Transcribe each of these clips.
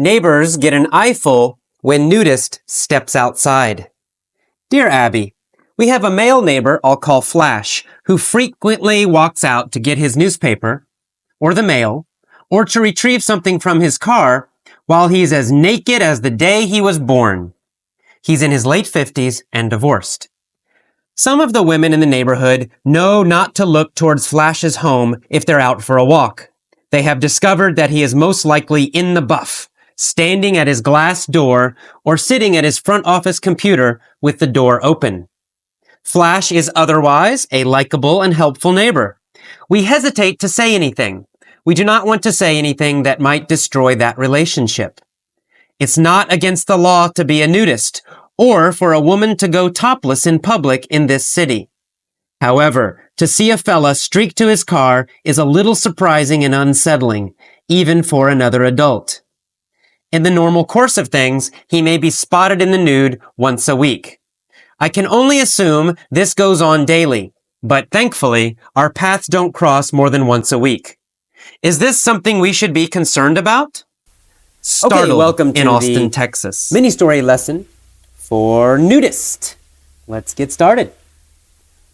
Neighbors get an eyeful when Nudist steps outside. Dear Abby, we have a male neighbor I'll call Flash who frequently walks out to get his newspaper, or the mail, or to retrieve something from his car while he's as naked as the day he was born. He's in his late 50s and divorced. Some of the women in the neighborhood know not to look towards Flash's home if they're out for a walk. They have discovered that he is most likely in the buff, standing at his glass door or sitting at his front office computer with the door open. Flash is otherwise a likable and helpful neighbor. We hesitate to say anything. We do not want to say anything that might destroy that relationship. It's not against the law to be a nudist or for a woman to go topless in public in this city. However, to see a fella streak to his car is a little surprising and unsettling, even for another adult. In the normal course of things, he may be spotted in the nude once a week. I can only assume this goes on daily, but thankfully, our paths don't cross more than once a week. Is this something we should be concerned about? Startled welcome to in Austin, the Texas. Mini-story lesson for Nudist. Let's get started.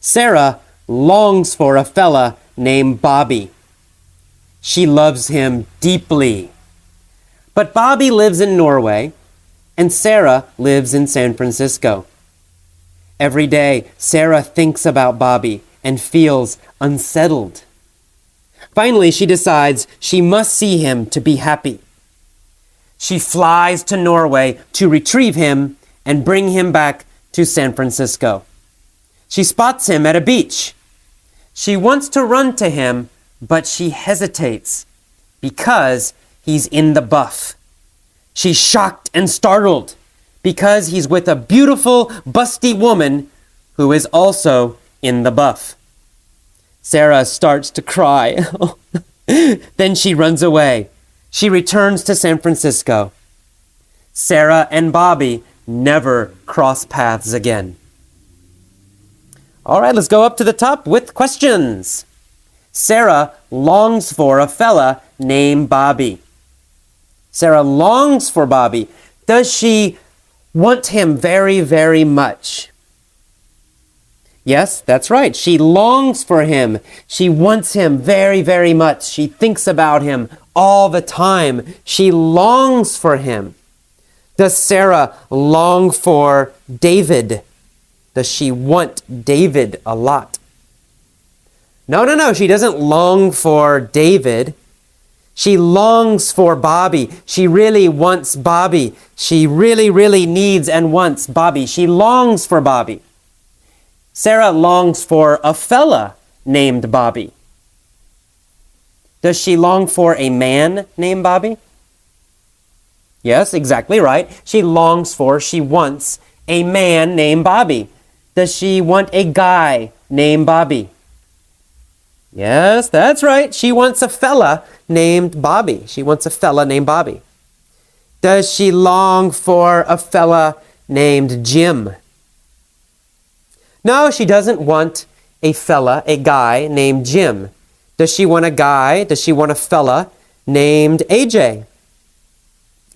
Sarah longs for a fella named Bobby. She loves him deeply. But Bobby lives in Norway, and Sarah lives in San Francisco. Every day, Sarah thinks about Bobby and feels unsettled. Finally, she decides she must see him to be happy. She flies to Norway to retrieve him and bring him back to San Francisco. She spots him at a beach. She wants to run to him, but she hesitates because he's in the buff. She's shocked and startled because he's with a beautiful, busty woman who is also in the buff. Sarah starts to cry. Then she runs away. She returns to San Francisco. Sarah and Bobby never cross paths again. All right, let's go up to the top with questions. Sarah longs for a fella named Bobby. Sarah longs for Bobby. Does she want him very, very much? Yes, that's right. She longs for him. She wants him very, very much. She thinks about him all the time. She longs for him. Does Sarah long for David? Does she want David a lot? No. She doesn't long for David. She longs for Bobby. She really wants Bobby. She really, really needs and wants Bobby. She longs for Bobby. Sarah longs for a fella named Bobby. Does she long for a man named Bobby? Yes, exactly right. She wants a man named Bobby. Does she want a guy named Bobby? Yes, that's right. She wants a fella named Bobby. She wants a fella named Bobby. Does she long for a fella named Jim? No, she doesn't want a guy named Jim. Does she want a fella named AJ?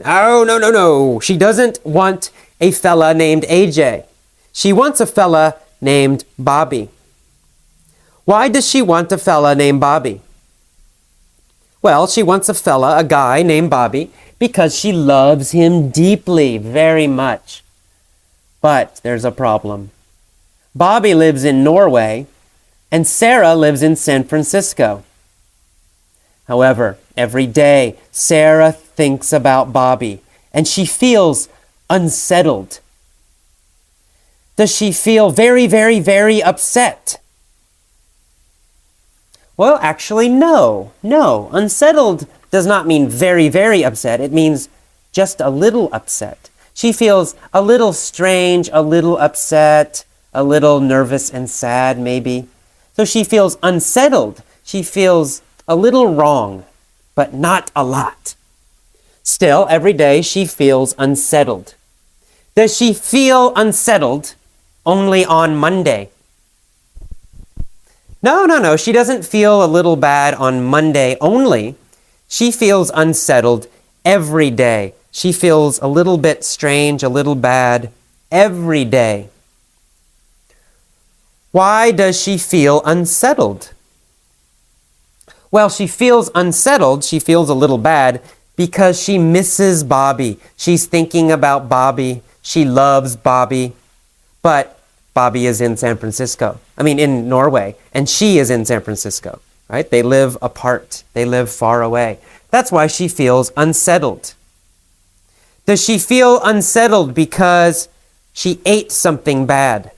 No. She doesn't want a fella named AJ. She wants a fella named Bobby. Why does she want a fella named Bobby? Well, she wants a guy named Bobby, because she loves him deeply, very much. But there's a problem. Bobby lives in Norway, and Sarah lives in San Francisco. However, every day, Sarah thinks about Bobby, and she feels unsettled. Does she feel very, very, very upset? Well, actually, no. Unsettled does not mean very, very upset. It means just a little upset. She feels a little strange, a little upset, a little nervous and sad, maybe. So she feels unsettled. She feels a little wrong, but not a lot. Still, every day she feels unsettled. Does she feel unsettled only on Monday? No. She doesn't feel a little bad on Monday only. She feels unsettled every day she feels a little bit strange, a little bad every day. Why does she feel unsettled? Well, she feels unsettled, she feels a little bad because she misses Bobby. She's thinking about Bobby. She loves Bobby. But Bobby is in in Norway, and she is in San Francisco, right? They live apart. They live far away. That's why she feels unsettled. Does she feel unsettled because she ate something bad?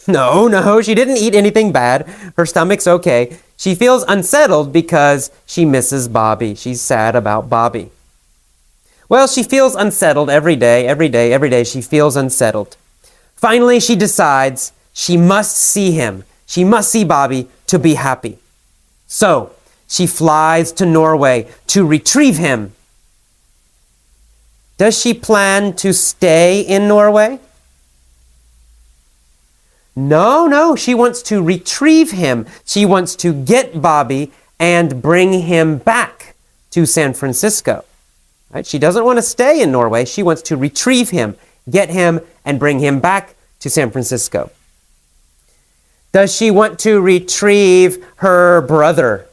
No, she didn't eat anything bad. Her stomach's okay. She feels unsettled because she misses Bobby. She's sad about Bobby. Well, she feels unsettled every day. She feels unsettled. Finally, she decides she must see him. She must see Bobby to be happy. So, she flies to Norway to retrieve him. Does she plan to stay in Norway? No, she wants to retrieve him. She wants to get Bobby and bring him back to San Francisco. Right? She doesn't want to stay in Norway. She wants to retrieve him, get him, and bring him back to San Francisco. Does she want to retrieve her brother?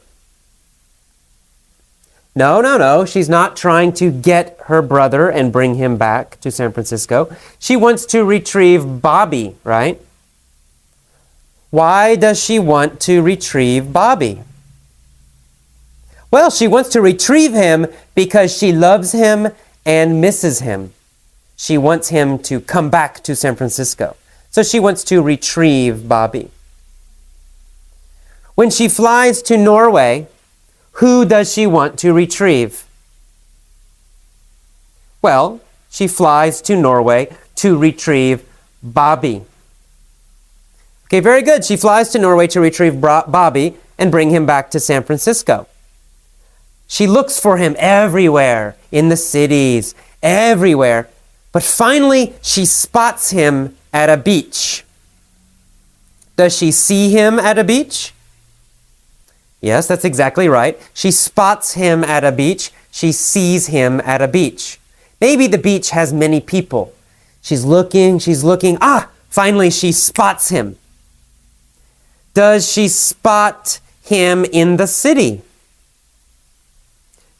No. She's not trying to get her brother and bring him back to San Francisco. She wants to retrieve Bobby, right? Why does she want to retrieve Bobby? Well, she wants to retrieve him because she loves him and misses him. She wants him to come back to San Francisco. So she wants to retrieve Bobby. When she flies to Norway, who does she want to retrieve? Well, she flies to Norway to retrieve Bobby. Okay, very good. She flies to Norway to retrieve Bobby and bring him back to San Francisco. She looks for him everywhere, in the cities, everywhere. But finally, she spots him at a beach. Does she see him at a beach? Yes, that's exactly right. She spots him at a beach. She sees him at a beach. Maybe the beach has many people. She's looking. Finally she spots him. Does she spot him in the city?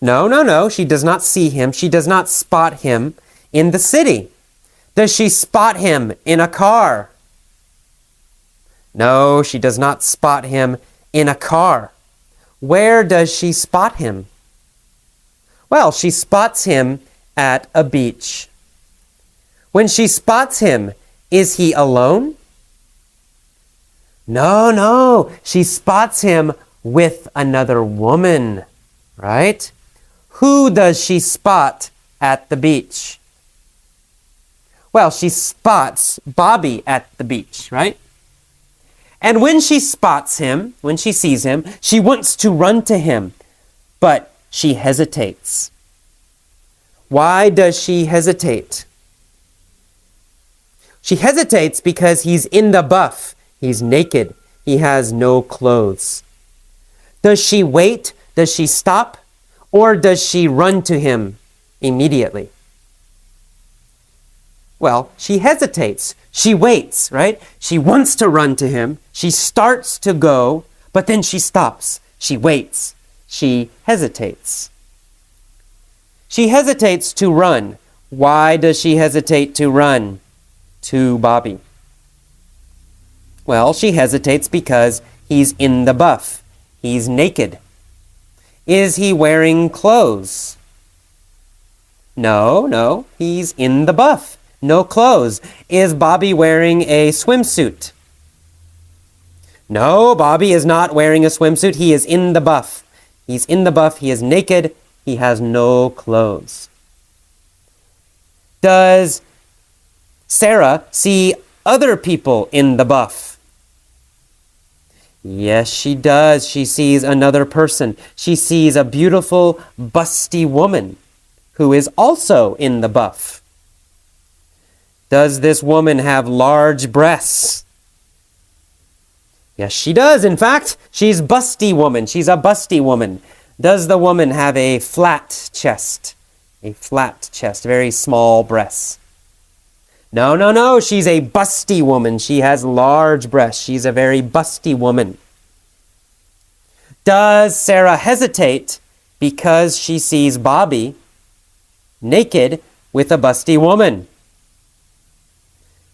No. She does not see him. She does not spot him in the city. Does she spot him in a car? No, she does not spot him in a car. Where does she spot him? Well, she spots him at a beach. When she spots him, is he alone? No. She spots him with another woman, right? Who does she spot at the beach? Well, she spots Bobby at the beach, right? And when she spots him, when she sees him, she wants to run to him, but she hesitates. Why does she hesitate? She hesitates because he's in the buff. He's naked. He has no clothes. Does she wait? Does she stop? Or does she run to him immediately? Well, she hesitates. She waits, right? She wants to run to him. She starts to go, but then she stops. She waits. She hesitates. She hesitates to run. Why does she hesitate to run to Bobby? Well, she hesitates because he's in the buff. He's naked. Is he wearing clothes? No, he's in the buff. No clothes. Is Bobby wearing a swimsuit? No, Bobby is not wearing a swimsuit. He is in the buff. He's in the buff. He is naked. He has no clothes. Does Sarah see other people in the buff? Yes, she does. She sees another person. She sees a beautiful, busty woman who is also in the buff. Does this woman have large breasts? Yes, she does. In fact, she's busty woman. She's a busty woman. Does the woman have a flat chest? A flat chest, very small breasts. No, no, no, she's a busty woman. She has large breasts. She's a very busty woman. Does Sarah hesitate because she sees Bobby naked with a busty woman?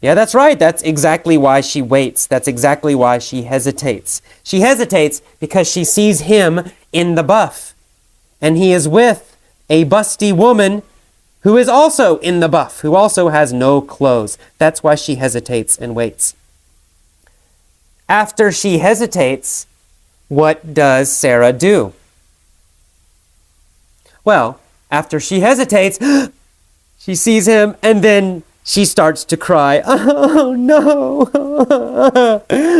Yeah, that's right. That's exactly why she waits. That's exactly why she hesitates. She hesitates because she sees him in the buff. And he is with a busty woman who is also in the buff, who also has no clothes. That's why she hesitates and waits. After she hesitates, what does Sarah do? Well, after she hesitates, she sees him and then she starts to cry. Oh no!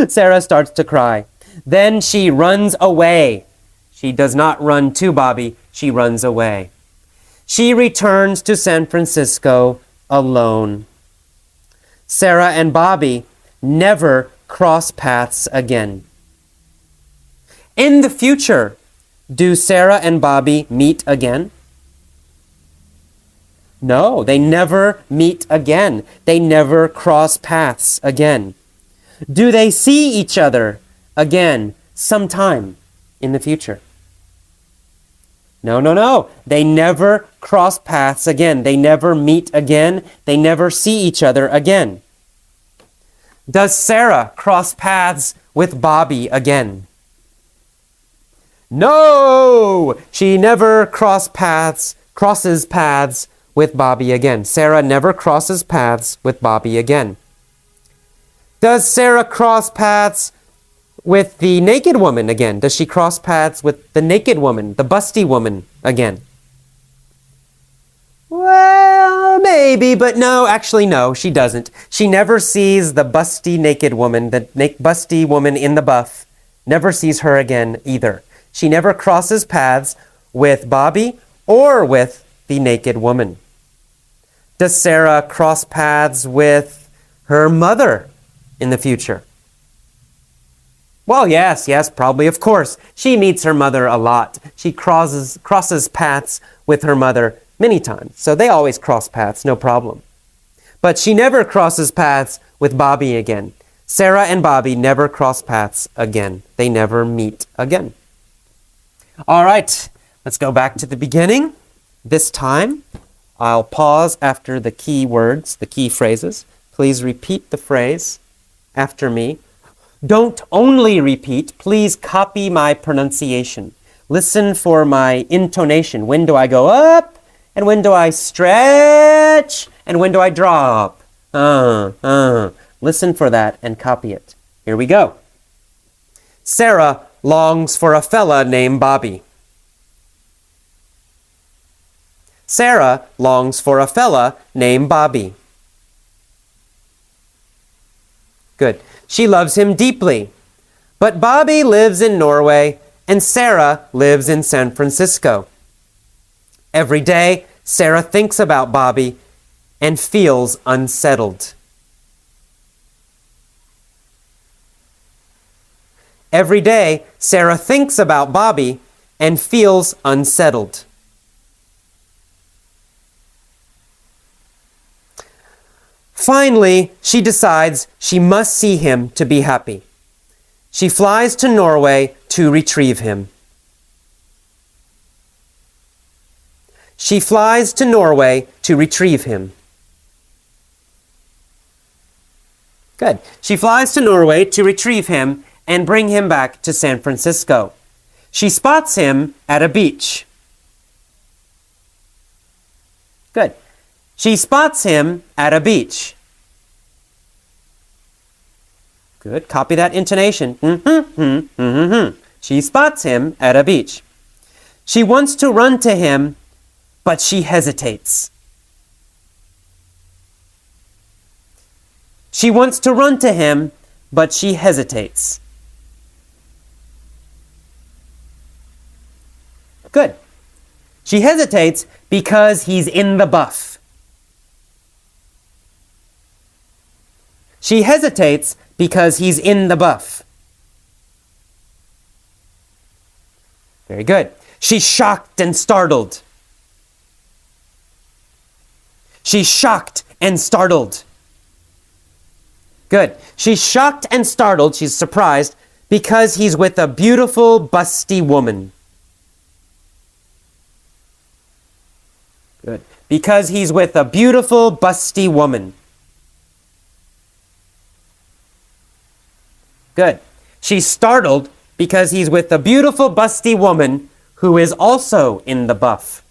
Sarah starts to cry. Then she runs away. She does not run to Bobby, she runs away. She returns to San Francisco alone. Sarah and Bobby never cross paths again. In the future, do Sarah and Bobby meet again? No, they never meet again. They never cross paths again. Do they see each other again sometime in the future? No, no, no. They never cross paths again. They never meet again. They never see each other again. Does Sarah cross paths with Bobby again? No! She never crosses paths with Bobby again. Sarah never crosses paths with Bobby again. Does Sarah cross paths with the naked woman again? Does she cross paths with the naked woman, the busty woman again? Well, maybe, but no, actually no, she doesn't. She never sees the busty naked woman, the busty woman in the buff, never sees her again either. She never crosses paths with Bobby or with the naked woman. Does Sarah cross paths with her mother in the future? Well, yes, probably, of course. She meets her mother a lot. She crosses paths with her mother many times. So they always cross paths, no problem. But she never crosses paths with Bobby again. Sarah and Bobby never cross paths again. They never meet again. All right, let's go back to the beginning. This time, I'll pause after the key words, the key phrases. Please repeat the phrase after me. Don't only repeat, please copy my pronunciation. Listen for my intonation. When do I go up? And when do I stretch? And when do I drop? Listen for that and copy it. Here we go. Sarah longs for a fella named Bobby. Sarah longs for a fella named Bobby. Good. She loves him deeply. But Bobby lives in Norway and Sarah lives in San Francisco. Every day, Sarah thinks about Bobby and feels unsettled. Every day, Sarah thinks about Bobby and feels unsettled. Finally, she decides she must see him to be happy. She flies to Norway to retrieve him. She flies to Norway to retrieve him. Good. She flies to Norway to retrieve him and bring him back to San Francisco. She spots him at a beach. Good. She spots him at a beach. Good. Copy that intonation. She spots him at a beach. She wants to run to him, but she hesitates. She wants to run to him, but she hesitates. Good. She hesitates because he's in the buff. She hesitates because he's in the buff. Very good. She's shocked and startled. She's shocked and startled. Good. She's shocked and startled. She's surprised because he's with a beautiful, busty woman. Good. Because he's with a beautiful, busty woman. Good. She's startled because he's with a beautiful, busty woman who is also in the buff.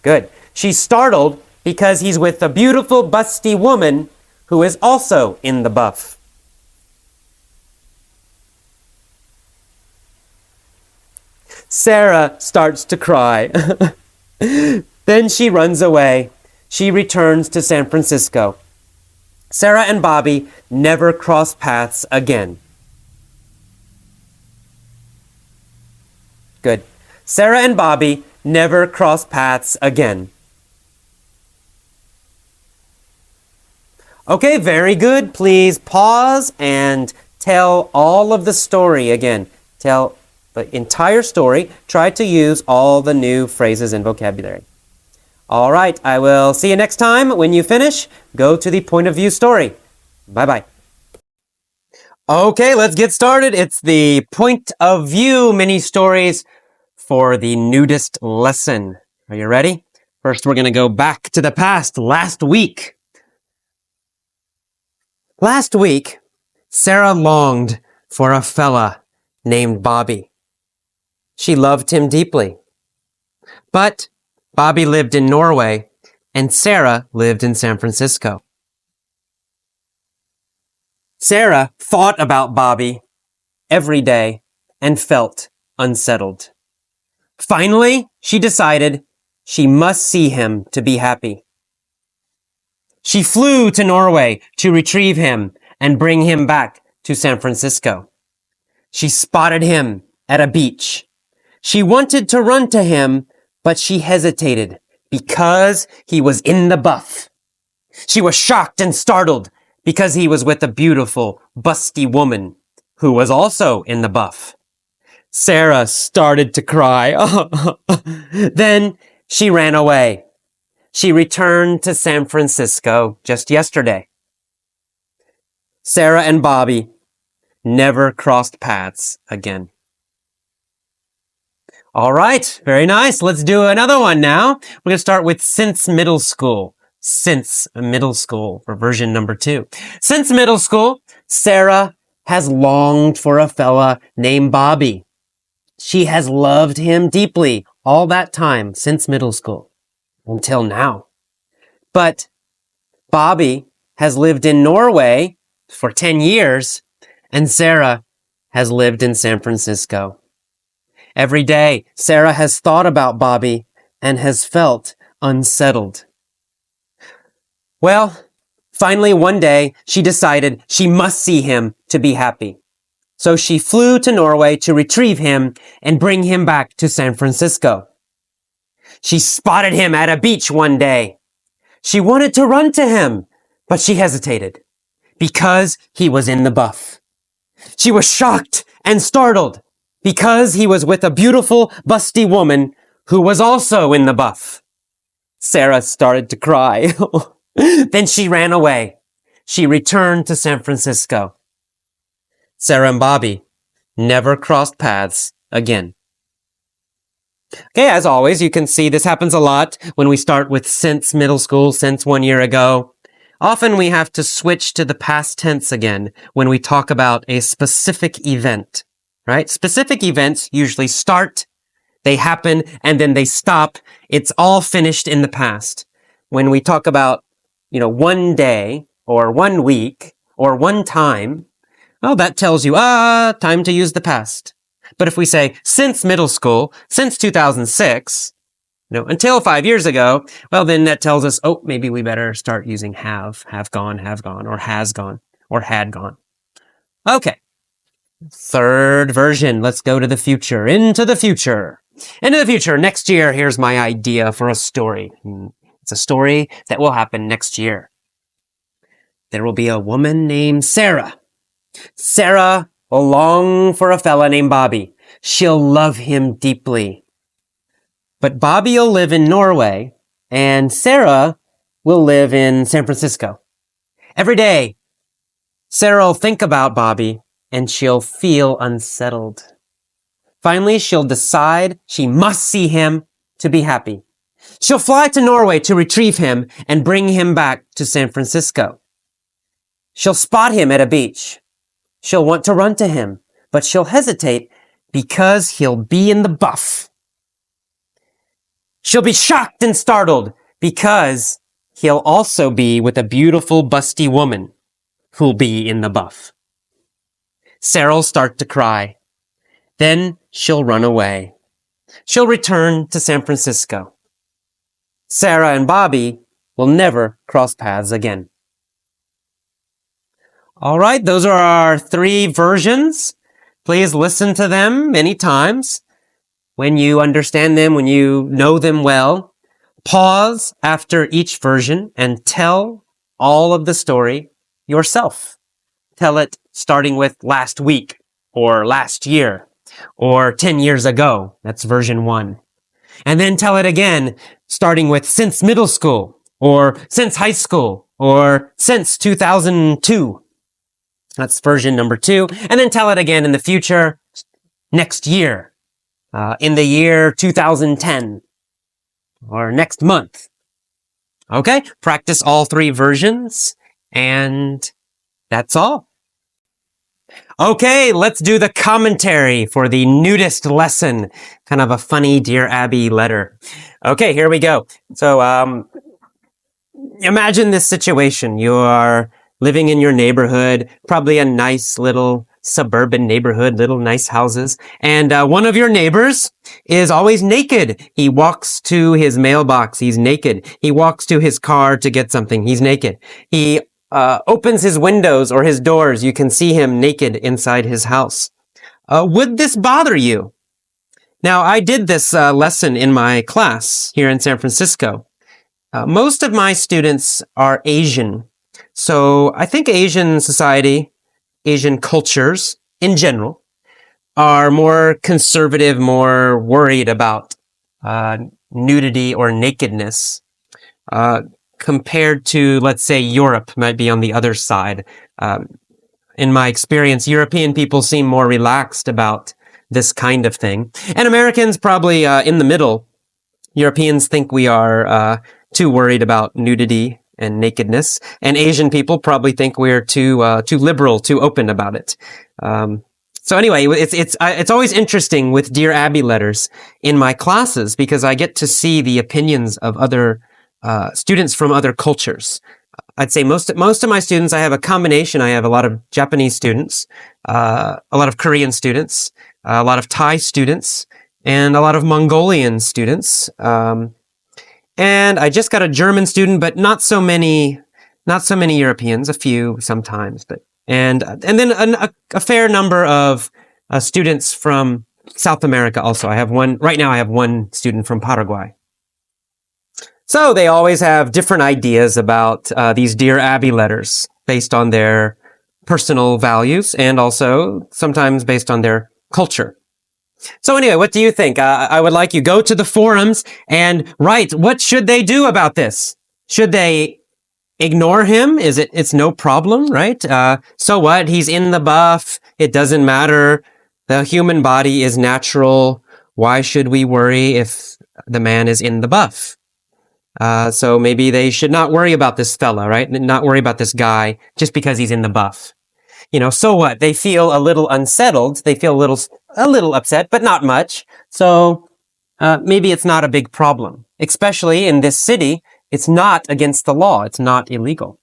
Good. She's startled because he's with a beautiful, busty woman who is also in the buff. Sarah starts to cry. Then she runs away. She returns to San Francisco. Sarah and Bobby never cross paths again. Good. Sarah and Bobby never cross paths again. Okay, very good. Please pause and tell all of the story again. Tell the entire story. Try to use all the new phrases and vocabulary. All right, I will see you next time. When you finish, go to the point of view story. Bye-bye. Okay, let's get started. It's the point of view mini stories for the Nudist lesson. Are you ready? First, we're going to go back to the past, last week. Last week, Sarah longed for a fella named Bobby. She loved him deeply. But Bobby lived in Norway, and Sarah lived in San Francisco. Sarah thought about Bobby every day and felt unsettled. Finally, she decided she must see him to be happy. She flew to Norway to retrieve him and bring him back to San Francisco. She spotted him at a beach. She wanted to run to him, but she hesitated because he was in the buff. She was shocked and startled because he was with a beautiful, busty woman who was also in the buff. Sarah started to cry. Then she ran away. She returned to San Francisco just yesterday. Sarah and Bobby never crossed paths again. All right, very nice. Let's do another one now. We're going to start with since middle school. Since middle school for version number 2. Since middle school, Sarah has longed for a fella named Bobby. She has loved him deeply all that time since middle school until now. But Bobby has lived in Norway for 10 years and Sarah has lived in San Francisco. Every day, Sarah has thought about Bobby and has felt unsettled. Well, finally one day, she decided she must see him to be happy. So she flew to Norway to retrieve him and bring him back to San Francisco. She spotted him at a beach one day. She wanted to run to him, but she hesitated because he was in the buff. She was shocked and startled because he was with a beautiful, busty woman who was also in the buff. Sarah started to cry. Then she ran away. She returned to San Francisco. Sarah and Bobby never crossed paths again. Okay, as always, you can see this happens a lot when we start with since middle school, since 1 year ago. Often we have to switch to the past tense again when we talk about a specific event, right? Specific events usually start, they happen, and then they stop. It's all finished in the past. When we talk about, one day or 1 week or one time, well, that tells you, time to use the past. But if we say since middle school, since 2006, until 5 years ago, well, then that tells us, maybe we better start using have gone, or has gone, or had gone. Okay. Third version. Let's go to the future. Into the future. Into the future. Next year, here's my idea for a story. It's a story that will happen next year. There will be a woman named Sarah. Sarah will long for a fella named Bobby. She'll love him deeply. but Bobby will live in Norway, and Sarah will live in San Francisco. Every day, Sarah will think about Bobby, and she'll feel unsettled. Finally, she'll decide she must see him to be happy. She'll fly to Norway to retrieve him and bring him back to San Francisco. She'll spot him at a beach. She'll want to run to him, but she'll hesitate because he'll be in the buff. She'll be shocked and startled because he'll also be with a beautiful, busty woman who'll be in the buff. Sarah'll start to cry. Then she'll run away. She'll return to San Francisco. Sarah and Bobby will never cross paths again. All right, those are our 3 versions. Please listen to them many times. When you understand them, when you know them well, pause after each version and tell all of the story yourself. Tell it starting with last week or last year or 10 years ago. That's version 1. And then tell it again starting with since middle school or since high school or since 2002. That's version number 2. And then tell it again in the future, next year, in the year 2010, or next month. Okay, practice all 3 versions, and that's all. Okay, let's do the commentary for the Nudist lesson. Kind of a funny Dear Abby letter. Okay, here we go. So, imagine this situation. You are living in your neighborhood, probably a nice little suburban neighborhood, little nice houses. And one of your neighbors is always naked. He walks to his mailbox. He's naked. He walks to his car to get something. He's naked. He opens his windows or his doors. You can see him naked inside his house. Would this bother you? Now, I did this lesson in my class here in San Francisco. Most of my students are Asian. So I think Asian society, Asian cultures in general, are more conservative, more worried about nudity or nakedness compared to, let's say, Europe might be on the other side. In my experience, European people seem more relaxed about this kind of thing. And Americans probably in the middle. Europeans think we are too worried about nudity and nakedness, and Asian people probably think we're too liberal, too open about it. So anyway, it's always interesting with Dear Abby letters in my classes because I get to see the opinions of other students from other cultures. I'd say most of my students, I have a combination. I have a lot of Japanese students, a lot of Korean students, a lot of Thai students, and a lot of Mongolian students. And I just got a German student, but not so many Europeans, a few sometimes, and then a fair number of students from South America also. Right now I have one student from Paraguay. So they always have different ideas about these Dear Abby letters based on their personal values and also sometimes based on their culture. So anyway, what do you think? I would like you go to the forums and write, what should they do about this? Should they ignore him? It's no problem, right? So what? He's in the buff. It doesn't matter. The human body is natural. Why should we worry if the man is in the buff? So maybe they should not worry about this fella, right? Not worry about this guy just because he's in the buff. So what? They feel a little unsettled. They feel a little upset, but not much. So maybe it's not a big problem. Especially in this city, it's not against the law. It's not illegal.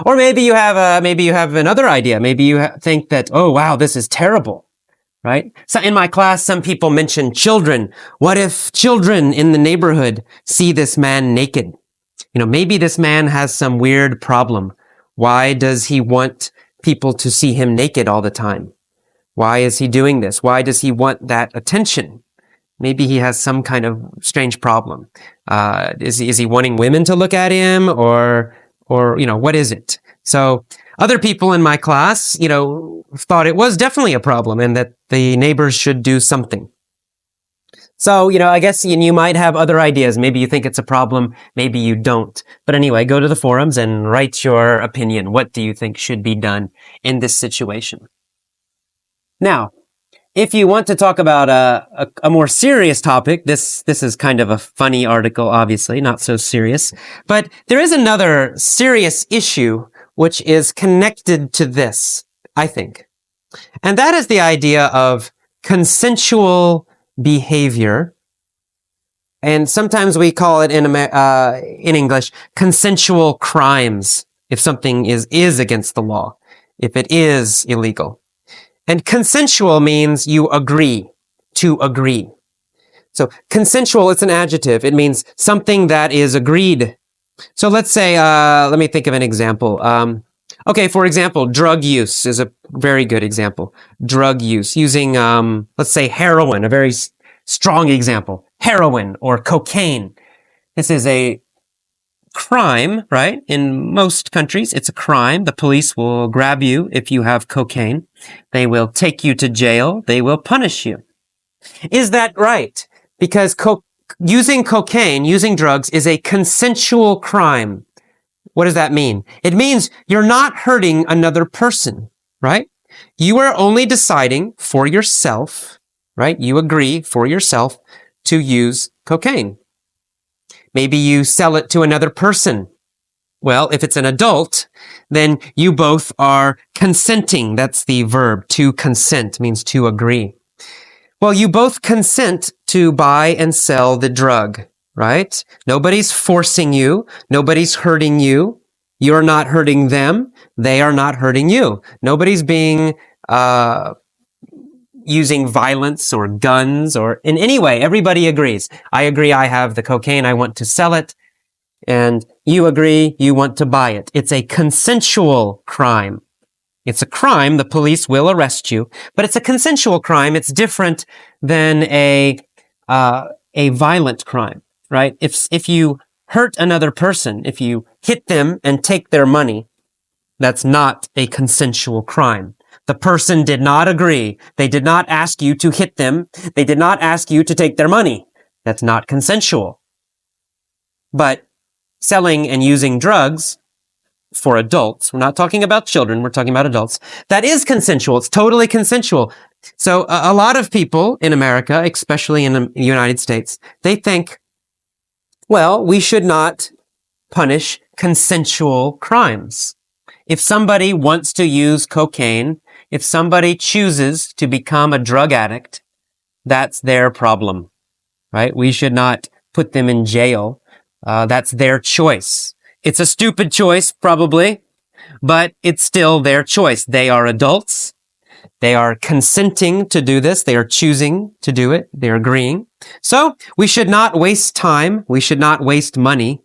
Or maybe you have another idea. Maybe you think that, oh wow, this is terrible, right? So in my class, some people mention children. What if children in the neighborhood see this man naked? Maybe this man has some weird problem. Why does he want people to see him naked all the time? Why is he doing this? Why does he want that attention? Maybe he has some kind of strange problem. Is he wanting women to look at him or what is it? So other people in my class, thought it was definitely a problem and that the neighbors should do something. So, I guess you might have other ideas. Maybe you think it's a problem. Maybe you don't. But anyway, go to the forums and write your opinion. What do you think should be done in this situation? Now, if you want to talk about a more serious topic, this is kind of a funny article, obviously, not so serious. But there is another serious issue which is connected to this, I think. And that is the idea of consensual behavior. And sometimes we call it in English consensual crimes if something is against the law, if it is illegal. And consensual means you agree, to agree. So consensual, it's an adjective. It means something that is agreed. So let's say, let me think of an example. Okay, for example, drug use is a very good example. Drug use, using, let's say heroin, a very strong example. Heroin or cocaine. This is a crime, right? In most countries, it's a crime. The police will grab you if you have cocaine. They will take you to jail. They will punish you. Is that right? Because using cocaine, using drugs, is a consensual crime. What does that mean? It means you're not hurting another person, right? You are only deciding for yourself, right? You agree for yourself to use cocaine. Maybe you sell it to another person. Well, if it's an adult, then you both are consenting. That's the verb. To consent means to agree. Well, you both consent to buy and sell the drug, right? Nobody's forcing you. Nobody's hurting you. You're not hurting them. They are not hurting you. Nobody's being, using violence or guns or in any way. Everybody agrees. I agree I have the cocaine. I want to sell it. And you agree you want to buy it. It's a consensual crime. It's a crime. The police will arrest you, but it's a consensual crime. It's different than a violent crime, right? If you hurt another person, if you hit them and take their money, that's not a consensual crime. The person did not agree. They did not ask you to hit them. They did not ask you to take their money. That's not consensual. But selling and using drugs for adults, we're not talking about children, we're talking about adults, that is consensual. It's totally consensual. So a lot of people in America, especially in the United States, they think, well, we should not punish consensual crimes. If somebody wants to use cocaine, if somebody chooses to become a drug addict, that's their problem, right? We should not put them in jail. That's their choice. It's a stupid choice, probably, but it's still their choice. They are adults. They are consenting to do this. They are choosing to do it. They're agreeing. So we should not waste time. We should not waste money,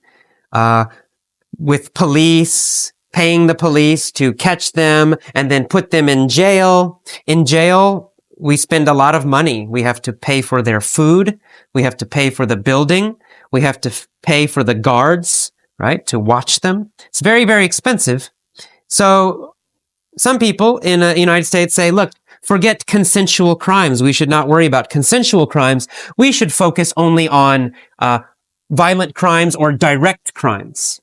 with police, paying the police to catch them and then put them in jail. In jail, we spend a lot of money. We have to pay for their food. We have to pay for the building. We have to pay for the guards, right, to watch them. It's very, very expensive. So some people in the United States say, look, forget consensual crimes. We should not worry about consensual crimes. We should focus only on violent crimes or direct crimes.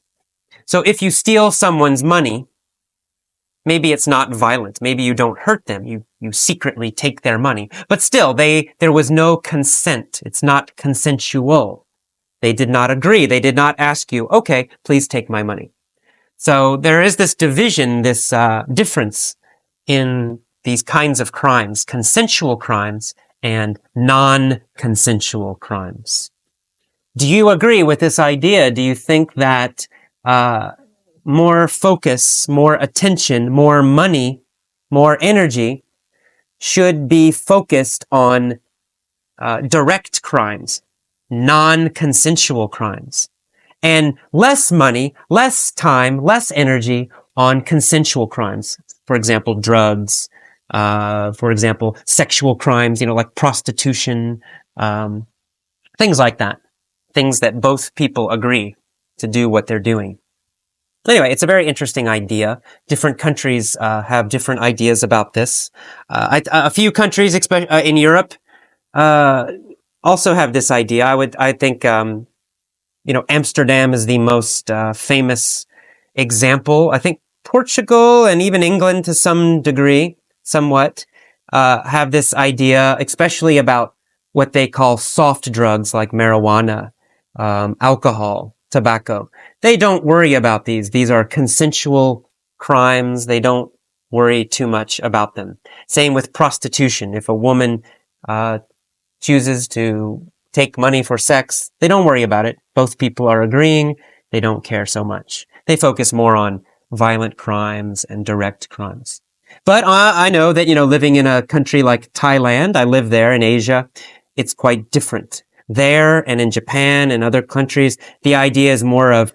So if you steal someone's money, maybe it's not violent. Maybe you don't hurt them. You secretly take their money. But still, there was no consent. It's not consensual. They did not agree. They did not ask you, okay, please take my money. So there is this division, this difference in these kinds of crimes, consensual crimes and non-consensual crimes. Do you agree with this idea? Do you think that more focus, more attention, more money, more energy should be focused on direct crimes, non-consensual crimes, and less money, less time, less energy on consensual crimes? For example, drugs, for example, sexual crimes, like prostitution, things like that. Things that both people agree to do what they're doing. Anyway, it's a very interesting idea. Different countries have different ideas about this. A few countries, especially in Europe, also have this idea. I think, Amsterdam is the most famous example. I think Portugal and even England to some degree, somewhat, have this idea, especially about what they call soft drugs like marijuana, alcohol, tobacco. They don't worry about these. These are consensual crimes. They don't worry too much about them. Same with prostitution. If a woman chooses to take money for sex, they don't worry about it. Both people are agreeing. They don't care so much. They focus more on violent crimes and direct crimes. But I know that, living in a country like Thailand, I live there in Asia, it's quite different. There and in Japan and other countries, the idea is more of,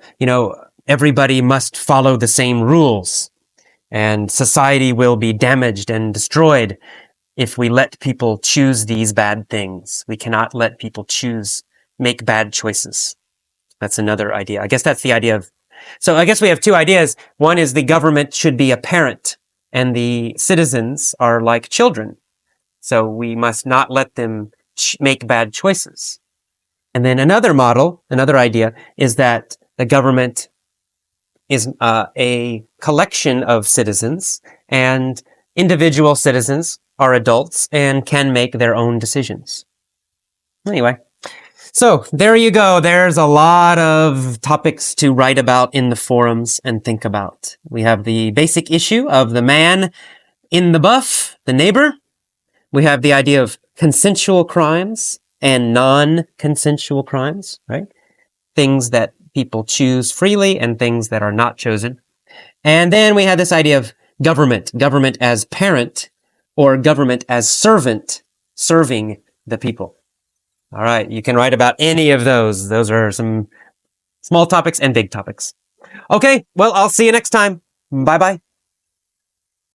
everybody must follow the same rules and society will be damaged and destroyed if we let people choose these bad things. We cannot let people make bad choices. That's another idea. I guess that's the idea of, so I guess we have two ideas. One is the government should be a parent and the citizens are like children. So we must not let them make bad choices. And then another idea is that the government is a collection of citizens, and individual citizens are adults and can make their own decisions. Anyway, so there you go. There's a lot of topics to write about in the forums and think about. We have the basic issue of the man in the buff, the neighbor. We have the idea of consensual crimes and non-consensual crimes, right? Things that people choose freely and things that are not chosen. And then we have this idea of government as parent or government as servant, serving the people. All right, you can write about any of those. Those are some small topics and big topics. Okay, well, I'll see you next time. Bye-bye.